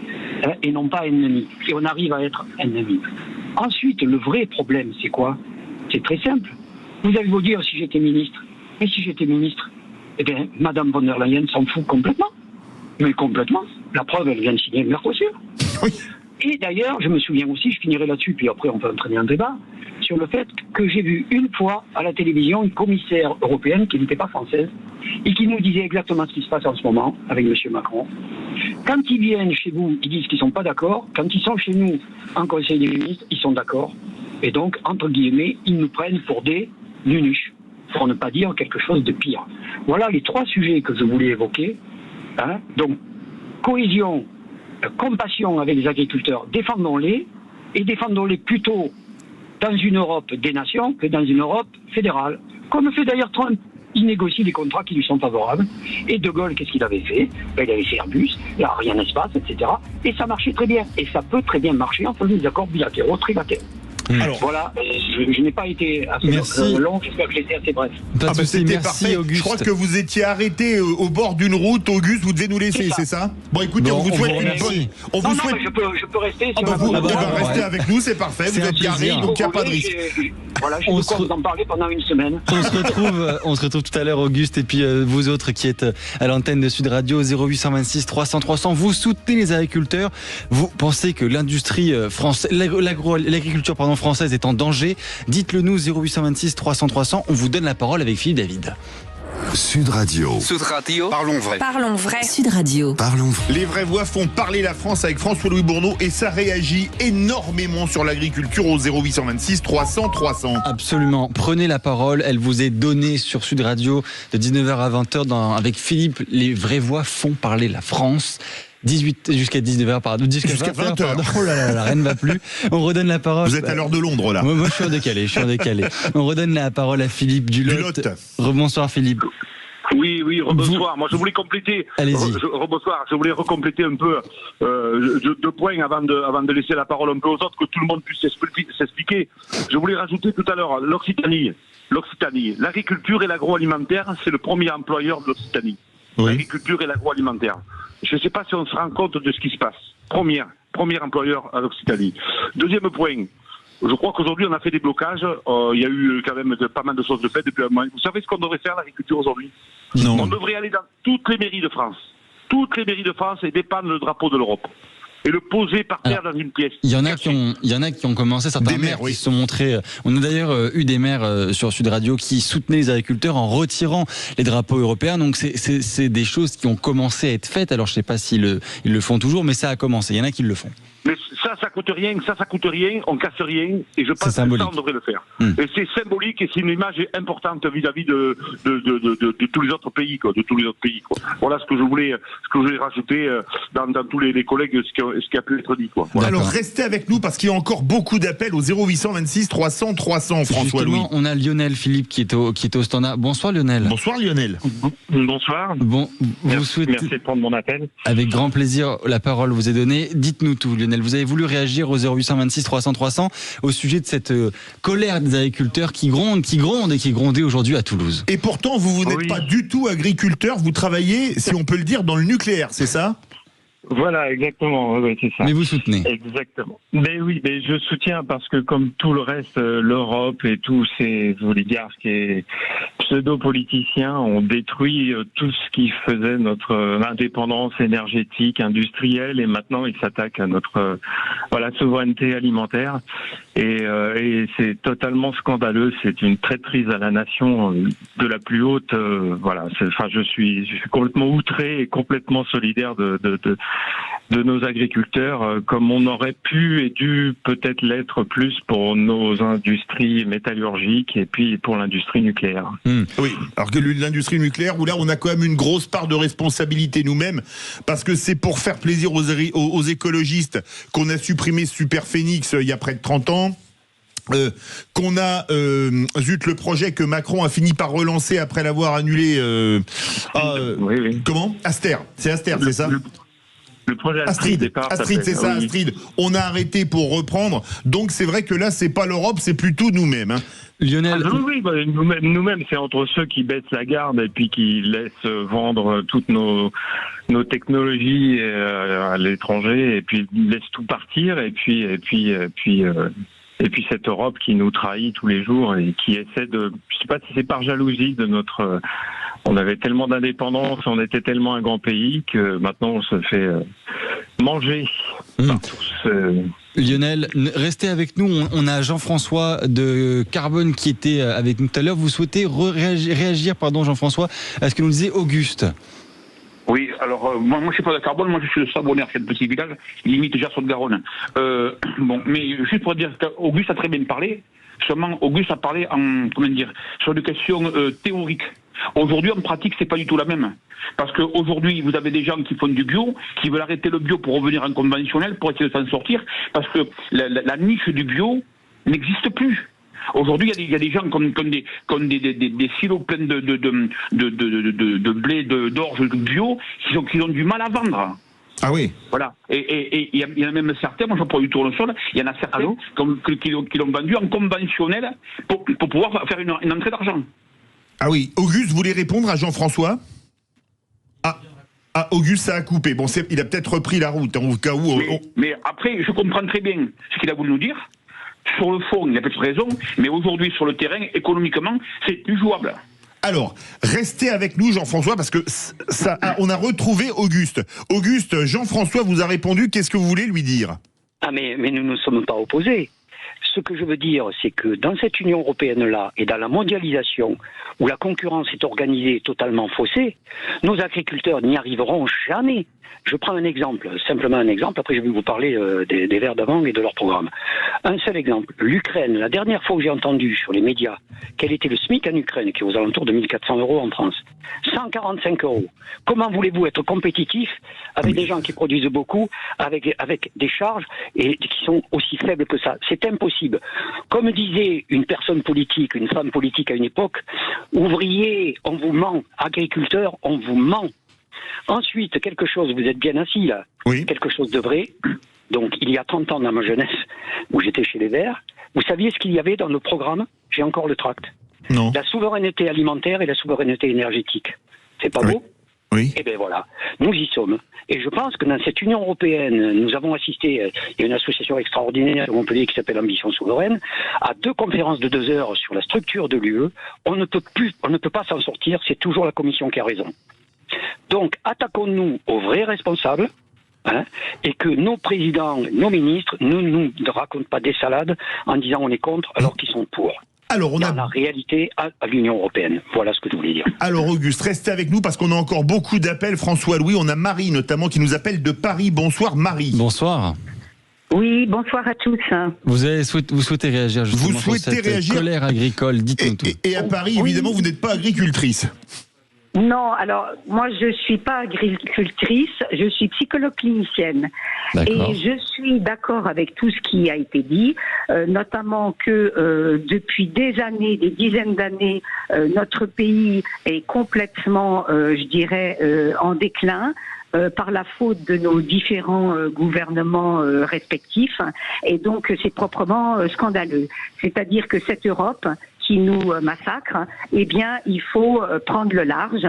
et non pas ennemis. Et on arrive à être ennemis. Ensuite, le vrai problème, c'est quoi? C'est très simple. Vous allez vous dire si j'étais ministre. Et si j'étais ministre, eh bien, Madame von der Leyen s'en fout complètement. Mais complètement. La preuve, elle vient de signer le Mercosur. Oui. Et d'ailleurs, je me souviens aussi, je finirai là-dessus, puis après on peut entraîner un débat, sur le fait que j'ai vu une fois à la télévision une commissaire européenne qui n'était pas française et qui nous disait exactement ce qui se passe en ce moment avec M. Macron. Quand ils viennent chez vous, ils disent qu'ils ne sont pas d'accord. Quand ils sont chez nous en Conseil des ministres, ils sont d'accord. Et donc, entre guillemets, ils nous prennent pour des nunuches, pour ne pas dire quelque chose de pire. Voilà les 3 sujets que je voulais évoquer. Donc, cohésion, compassion avec les agriculteurs, défendons-les, et défendons-les plutôt dans une Europe des nations que dans une Europe fédérale. Comme fait d'ailleurs Trump, il négocie des contrats qui lui sont favorables. Et De Gaulle, qu'est-ce qu'il avait fait? Il avait fait Airbus, il n'y a rien d'espace, etc. Et ça marchait très bien. Et ça peut très bien marcher en faisant des accords bilatéraux, trilatéraux. Alors voilà, je n'ai pas été assez long, j'espère que j'ai été assez bref. C'était parfait, Auguste. Je crois que vous étiez arrêté au bord d'une route, Auguste, vous devez nous laisser, c'est ça? Bon écoutez, on vous souhaite une bonne... Je peux rester. Restez avec nous, c'est parfait, vous êtes garé, donc il n'y a pas de risque. Voilà, je vais vous en parler pendant une semaine. On se retrouve tout à l'heure, Auguste, et puis vous autres qui êtes à l'antenne de Sud Radio, 0826 300 300, vous soutenez les agriculteurs, vous pensez que l'industrie française, l'agriculture française est en danger, dites-le nous, 0826 300 300, on vous donne la parole avec Philippe David. Sud Radio. Sud Radio. Parlons vrai. Parlons vrai. Sud Radio. Parlons vrai. Les vraies voix font parler la France avec François-Louis Bourneau et ça réagit énormément sur l'agriculture au 0826 300 300. Absolument. Prenez la parole. Elle vous est donnée sur Sud Radio de 19h à 20h avec Philippe. Les vraies voix font parler la France. 18 jusqu'à 19h, pardon. Jusqu'à 20h. Oh là là, la reine ne va plus. On redonne la parole. Vous êtes à l'heure de Londres, là. Moi, je suis en décalé. On redonne la parole à Philippe Dulotte. Rebonsoir, Philippe. Oui, rebonsoir. Moi, je voulais compléter. Allez-y. Rebonsoir. Je voulais recompléter un peu 2 points avant de laisser la parole un peu aux autres, que tout le monde puisse s'expliquer. Je voulais rajouter tout à l'heure l'Occitanie. L'agriculture et l'agroalimentaire, c'est le premier employeur de l'Occitanie. Oui. L'agriculture et l'agroalimentaire. Je ne sais pas si on se rend compte de ce qui se passe. Premier employeur à l'Occitanie. Deuxième point. Je crois qu'aujourd'hui, on a fait des blocages. Il y a eu quand même pas mal de choses de fait depuis un moment. Vous savez ce qu'on devrait faire, l'agriculture, aujourd'hui? Non. On devrait aller dans toutes les mairies de France. Toutes les mairies de France et dépendre le drapeau de l'Europe. et le poser par terre dans une pièce. Il y en a qui ont commencé, certains maires qui se sont montrés. On a d'ailleurs eu des maires sur Sud Radio qui soutenaient les agriculteurs en retirant les drapeaux européens. Donc c'est des choses qui ont commencé à être faites. Alors je sais pas s'ils le font toujours, mais ça a commencé. Il y en a qui le font. Mais ça coûte rien, on casse rien, et je pense que ça, on devrait le faire. Et c'est symbolique, et c'est une image importante vis-à-vis de tous les autres pays, quoi, Voilà ce que je voulais rajouter dans tous les collègues, ce qui a pu être dit, quoi. Voilà. Alors restez avec nous, parce qu'il y a encore beaucoup d'appels au 0826 300 300, François-Louis. On a Lionel Philippe qui est au standard. Bonsoir Lionel. Bonsoir Lionel. Bonsoir. Bon, merci de prendre mon appel. Avec grand plaisir, la parole vous est donnée. Dites-nous tout Lionel. Vous avez voulu réagir au 0826 300 300 au sujet de cette colère des agriculteurs qui gronde et qui grondait aujourd'hui à Toulouse. Et pourtant, vous n'êtes pas du tout agriculteur, vous travaillez, si on peut le dire, dans le nucléaire, c'est ça ? Voilà, exactement, oui, c'est ça. Mais vous soutenez. Exactement. Mais oui, mais je soutiens parce que comme tout le reste, l'Europe et tous ces oligarques et pseudo-politiciens ont détruit tout ce qui faisait notre indépendance énergétique, industrielle, et maintenant ils s'attaquent à notre souveraineté alimentaire. Et c'est totalement scandaleux. C'est une traîtrise à la nation de la plus haute. Je suis complètement outré et complètement solidaire de nos agriculteurs, comme on aurait pu et dû peut-être l'être plus pour nos industries métallurgiques et puis pour l'industrie nucléaire. Oui, alors que l'industrie nucléaire, où là on a quand même une grosse part de responsabilité nous-mêmes, parce que c'est pour faire plaisir aux écologistes qu'on a supprimé Superphénix il y a près de 30 ans. Qu'on a le projet que Macron a fini par relancer après l'avoir annulé. Comment ? Aster, c'est Aster, c'est ça ? Le projet Astrid, c'est ça, oui. Astrid. On a arrêté pour reprendre. Donc c'est vrai que là, c'est pas l'Europe, c'est plutôt nous-mêmes. Hein. Lionel. Nous-mêmes, c'est entre ceux qui baissent la garde et puis qui laissent vendre toutes nos technologies à l'étranger et puis laissent tout partir et puis cette Europe qui nous trahit tous les jours et qui essaie je sais pas si c'est par jalousie de notre, on avait tellement d'indépendance, on était tellement un grand pays que maintenant on se fait manger par tous. Lionel, restez avec nous. On a Jean-François de Carbone qui était avec nous tout à l'heure. Vous souhaitez réagir, Jean-François, à ce que nous disait Auguste? Oui, alors moi je suis pas de Carbone, moi je suis de Sabonnaire, c'est le petit village, limite Gerson-de-Garonne. Mais juste pour dire qu'Auguste a très bien parlé, seulement Auguste a parlé sur des questions théoriques. Aujourd'hui, en pratique, c'est pas du tout la même. Parce qu'aujourd'hui, vous avez des gens qui font du bio, qui veulent arrêter le bio pour revenir en conventionnel, pour essayer de s'en sortir, parce que la niche du bio n'existe plus. Aujourd'hui, il y a des gens qui ont des silos pleins de blé, d'orge bio, qui ont du mal à vendre. Ah oui. Voilà. Et il y en a même certains, moi je prends du tournesol, il y en a certains qui l'ont vendu en conventionnel pour pouvoir faire une entrée d'argent. Ah oui. Auguste voulait répondre à Jean-François. Auguste, ça a coupé. Bon, il a peut-être repris la route, au cas où. Mais après, je comprends très bien ce qu'il a voulu nous dire. Sur le fond, il a peut-être raison, mais aujourd'hui, sur le terrain, économiquement, c'est plus jouable. Alors, restez avec nous, Jean-François, parce que on a retrouvé Auguste. Auguste, Jean-François vous a répondu. Qu'est-ce que vous voulez lui dire ? Mais nous ne sommes pas opposés. Ce que je veux dire, c'est que dans cette Union européenne-là et dans la mondialisation, où la concurrence est organisée totalement faussée, nos agriculteurs n'y arriveront jamais. Je prends un exemple, simplement un exemple, après je vais vous parler des Verts d'avant et de leur programme. Un seul exemple, l'Ukraine, la dernière fois que j'ai entendu sur les médias quel était le SMIC en Ukraine, qui est aux alentours de 1400 € en France, 145 €. Comment voulez-vous être compétitif avec des gens qui produisent beaucoup, avec des charges et qui sont aussi faibles que ça? C'est impossible. Comme disait une personne politique, une femme politique à une époque, ouvriers, on vous ment, agriculteurs, on vous ment. Ensuite, quelque chose, vous êtes bien assis là, quelque chose de vrai. Donc, il y a 30 ans dans ma jeunesse, où j'étais chez les Verts, vous saviez ce qu'il y avait dans le programme? J'ai encore le tract. Non. La souveraineté alimentaire et la souveraineté énergétique. C'est pas beau? Oui. Eh bien voilà, nous y sommes. Et je pense que dans cette Union européenne, nous avons assisté, il y a une association extraordinaire à Montpellier qui s'appelle Ambition Souveraine, à 2 conférences de 2 heures sur la structure de l'UE. On ne peut pas s'en sortir, c'est toujours la Commission qui a raison. Donc, attaquons-nous aux vrais responsables, et que nos présidents, nos ministres ne nous racontent pas des salades en disant on est contre alors qu'ils sont pour. Alors, on a la réalité à l'Union européenne. Voilà ce que je voulais dire. Alors, Auguste, restez avec nous parce qu'on a encore beaucoup d'appels. François-Louis, on a Marie notamment qui nous appelle de Paris. Bonsoir, Marie. Bonsoir. Oui, bonsoir à tous. Vous souhaitez réagir justement sur cette colère agricole, dites-nous tout. Et à Paris, évidemment, vous n'êtes pas agricultrice. Non, alors moi je suis pas agricultrice, je suis psychologue clinicienne. Et je suis d'accord avec tout ce qui a été dit, notamment que depuis des années, des dizaines d'années, notre pays est complètement, je dirais, en déclin. Par la faute de nos différents gouvernements respectifs, et donc c'est proprement scandaleux. C'est-à-dire que cette Europe qui nous massacre, eh bien, il faut prendre le large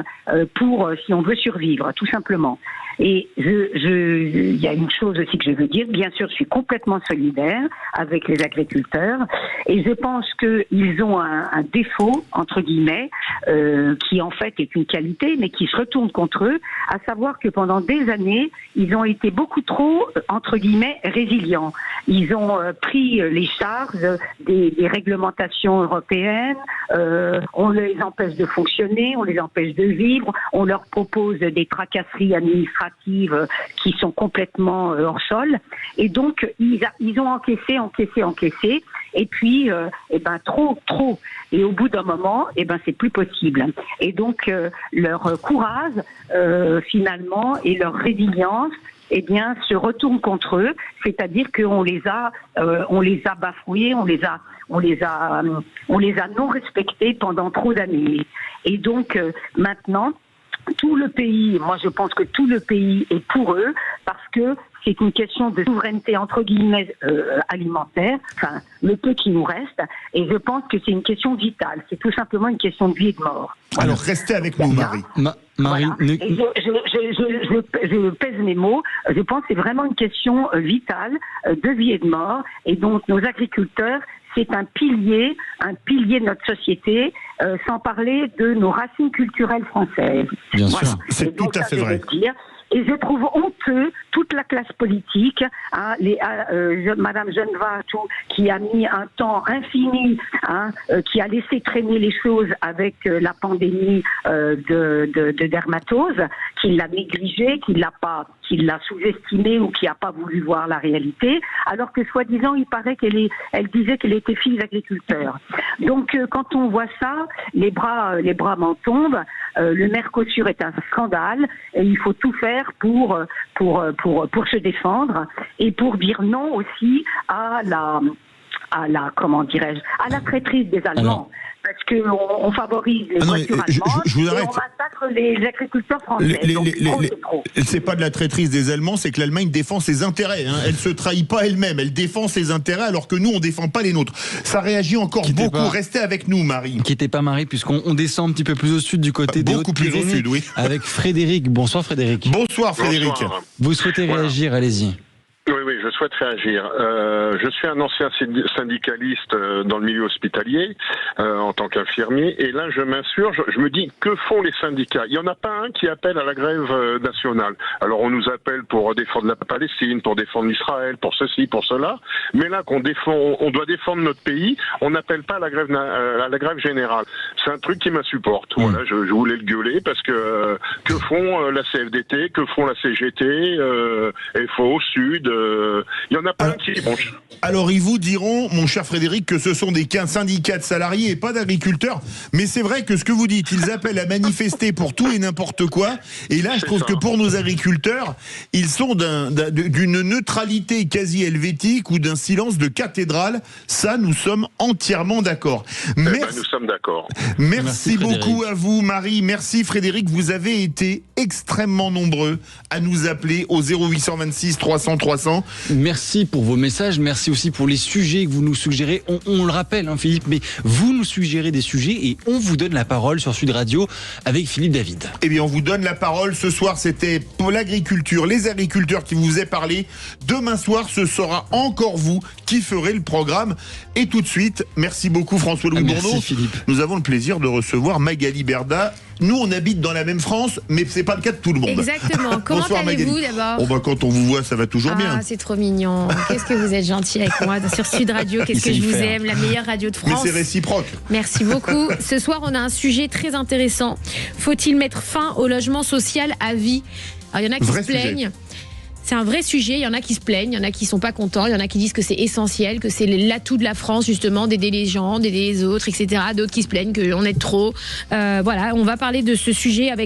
pour, si on veut survivre, tout simplement. Et il y a une chose aussi que je veux dire, bien sûr, je suis complètement solidaire avec les agriculteurs, et je pense qu'ils ont un défaut, entre guillemets, qui en fait est une qualité, mais qui se retourne contre eux, à savoir que pendant des années, ils ont été beaucoup trop, entre guillemets, résilients. Ils ont pris les charges des réglementations européennes, on les empêche de fonctionner, on les empêche de vivre, on leur propose des tracasseries administratives qui sont complètement hors sol, et donc ils ont encaissé, et puis trop, et au bout d'un moment, c'est plus possible. Et donc leur courage finalement et leur résilience se retourne contre eux, c'est-à-dire qu'on les a bafoués, on les a non respectés pendant trop d'années. Et donc maintenant, tout le pays, moi je pense que tout le pays est pour eux, parce que c'est une question de souveraineté entre guillemets alimentaire, enfin le peu qui nous reste, et je pense que c'est une question vitale, c'est tout simplement une question de vie et de mort. Voilà. Alors restez avec nous, Marie. Marie, voilà. Et je pèse mes mots, je pense que c'est vraiment une question vitale de vie et de mort, et donc nos agriculteurs, c'est un pilier de notre société, sans parler de nos racines culturelles françaises. Bien sûr, c'est tout à fait vrai. Et je trouve honteux toute la classe politique, Madame Geneva, qui a mis un temps infini, qui a laissé traîner les choses avec la pandémie de dermatose, qui l'a négligée, qui l'a sous-estimée ou qui n'a pas voulu voir la réalité, alors que soi-disant il paraît elle disait qu'elle était fille d'agriculteur. Donc quand on voit ça, les bras m'en tombent. Le Mercosur est un scandale, et il faut tout faire pour se défendre et pour dire non aussi à la traîtrise des Allemands. Parce qu'on favorise les voitures allemandes et on massacre les agriculteurs français. C'est pas de la traîtrise des Allemands, c'est que l'Allemagne défend ses intérêts. Elle se trahit pas elle-même, elle défend ses intérêts alors que nous on défend pas les nôtres. Ça réagit encore beaucoup. Restez avec nous, Marie. Quittez pas, Marie, puisqu'on descend un petit peu plus au sud du côté des Hautes-Pyrénées. Beaucoup plus au sud, oui. Avec Frédéric. Bonsoir Frédéric. Bonsoir Frédéric. Bonsoir. Vous souhaitez réagir, allez-y. Oui, je souhaite réagir. Je suis un ancien syndicaliste dans le milieu hospitalier en tant qu'infirmier, et là je m'insurge, je me dis, que font les syndicats? Il n'y en a pas un qui appelle à la grève nationale. Alors on nous appelle pour défendre la Palestine, pour défendre Israël, pour ceci, pour cela, mais là on doit défendre notre pays, on n'appelle pas à la grève générale. C'est un truc qui m'insupporte. Voilà, je voulais le gueuler parce que font la CFDT, que font la CGT, FO, Sud, il y en a plein qui y branchent. Alors ils vous diront, mon cher Frédéric, que ce sont des syndicats de salariés et pas d'agriculteurs, mais c'est vrai que ce que vous dites, ils appellent à manifester pour tout et n'importe quoi, et là je trouve que pour nos agriculteurs, ils sont d'une neutralité quasi helvétique ou d'un silence de cathédrale. Ça, nous sommes entièrement d'accord. Nous sommes d'accord. Merci beaucoup à vous, Marie. Merci Frédéric, vous avez été extrêmement nombreux à nous appeler au 0826 300 300. Merci pour vos messages, merci aussi pour les sujets que vous nous suggérez. On le rappelle, Philippe, mais vous nous suggérez des sujets et on vous donne la parole sur Sud Radio avec Philippe David. Eh bien, on vous donne la parole. Ce soir, c'était pour l'agriculture, les agriculteurs qui vous aient parlé. Demain soir, ce sera encore vous qui ferez le programme. Et tout de suite, merci beaucoup François-Louis Bourneau. Merci Philippe. Nous avons le plaisir de recevoir Magali Berda nous on habite dans la même France, mais c'est pas le cas de tout le monde. Exactement. Comment allez-vous d'abord? Quand on vous voit, ça va toujours bien. C'est trop mignon. Qu'est-ce que vous êtes gentil avec moi sur Sud Radio. Qu'est-ce que je vous aime, la meilleure radio de France. Mais c'est réciproque. Merci beaucoup. Ce soir, on a un sujet très intéressant. Faut-il mettre fin au logement social à vie? Alors, il y en a qui se plaignent. C'est un vrai sujet, il y en a qui se plaignent, il y en a qui sont pas contents, il y en a qui disent que c'est essentiel, que c'est l'atout de la France justement, d'aider les gens, d'aider les autres, etc. D'autres qui se plaignent qu'on aide trop. Voilà, on va parler de ce sujet avec